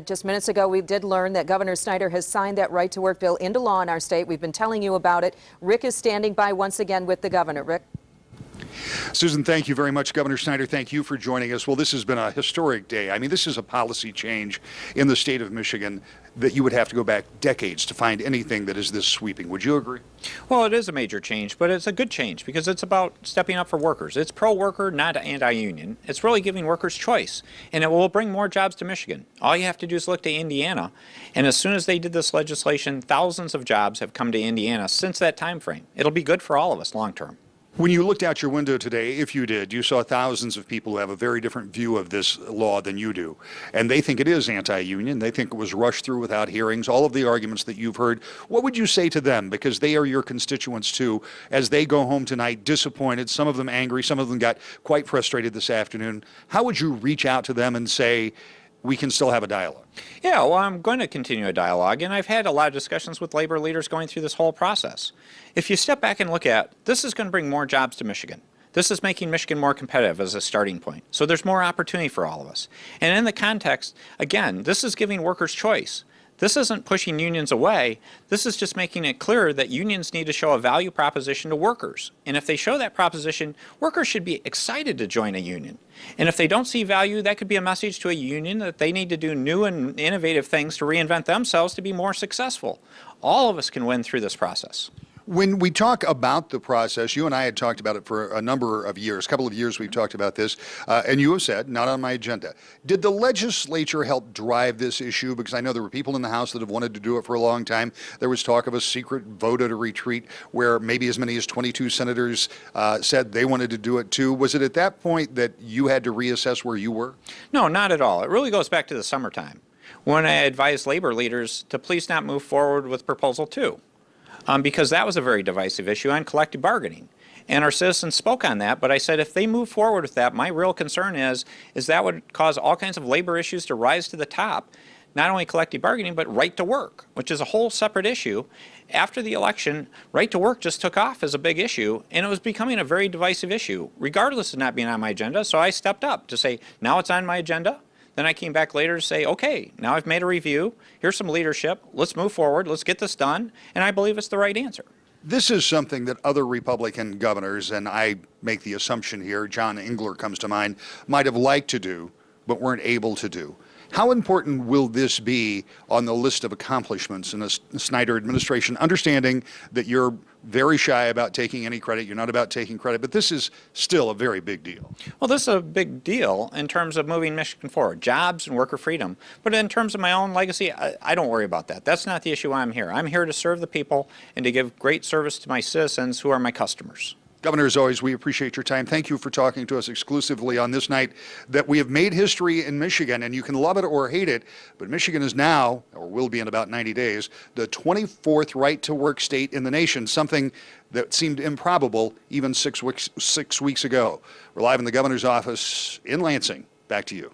Just minutes ago, we did learn that Governor Snyder has signed that right-to-work bill into law in our state. We've been telling you about it. Rick is standing by once again with the governor. Rick? Susan, thank you very much. Governor Snyder, thank you for joining us. Well, this has been a historic day. I mean, this is a policy change in the state of Michigan that you would have to go back decades to find anything that is this sweeping. Would you agree? Well, it is a major change, but it's a good change because it's about stepping up for workers. It's pro-worker, not anti-union. It's really giving workers choice, and it will bring more jobs to Michigan. All you have to do is look to Indiana, and as soon as they did this legislation, thousands of jobs have come to Indiana since that time frame. It'll be good for all of us long term. When you looked out your window today, if you did, you saw thousands of people who have a very different view of this law than you do. And they think it is anti-union. They think it was rushed through without hearings, all of the arguments that you've heard. What would you say to them? Because they are your constituents too, as they go home tonight disappointed, some of them angry, some of them got quite frustrated this afternoon. How would you reach out to them and say, we can still have a dialogue? Yeah, well, I'm going to continue a dialogue, and I've had a lot of discussions with labor leaders going through this whole process. If you step back and look at, this is going to bring more jobs to Michigan. This is making Michigan more competitive as a starting point. So there's more opportunity for all of us. And in the context, again, this is giving workers choice. This isn't pushing unions away. This is just making it clear that unions need to show a value proposition to workers. And if they show that proposition, workers should be excited to join a union. And if they don't see value, that could be a message to a union that they need to do new and innovative things to reinvent themselves to be more successful. All of us can win through this process. When we talk about the process, you and I had talked about it for a number of years, a couple of years we've talked about this, and you have said, not on my agenda. Did the legislature help drive this issue? Because I know there were people in the House that have wanted to do it for a long time. There was talk of a secret vote at a retreat where maybe as many as 22 senators said they wanted to do it too. Was it at that point that you had to reassess where you were? No, not at all. It really goes back to the summertime when I advised labor leaders to please not move forward with Proposal 2. Because that was a very divisive issue on collective bargaining. And our citizens spoke on that, but I said if they move forward with that, my real concern is that would cause all kinds of labor issues to rise to the top, not only collective bargaining, but right to work, which is a whole separate issue. After the election, right to work just took off as a big issue, and it was becoming a very divisive issue, regardless of not being on my agenda. So I stepped up to say, now it's on my agenda. Then I came back later to say, okay, now I've made a review. Here's some leadership. Let's move forward. Let's get this done. And I believe it's the right answer. This is something that other Republican governors, and I make the assumption here, John Engler comes to mind, might have liked to do, but weren't able to do. How important will this be on the list of accomplishments in the Snyder administration, understanding that you're very shy about taking any credit, you're not about taking credit, but this is still a very big deal? Well, this is a big deal in terms of moving Michigan forward, jobs and worker freedom. But in terms of my own legacy, I don't worry about that. That's not the issue why I'm here. I'm here to serve the people and to give great service to my citizens who are my customers. Governor, as always, we appreciate your time. Thank you for talking to us exclusively on this night that we have made history in Michigan, and you can love it or hate it, but Michigan is now, or will be in about 90 days, the 24th right-to-work state in the nation, something that seemed improbable even 6 weeks ago. We're live in the governor's office in Lansing. Back to you.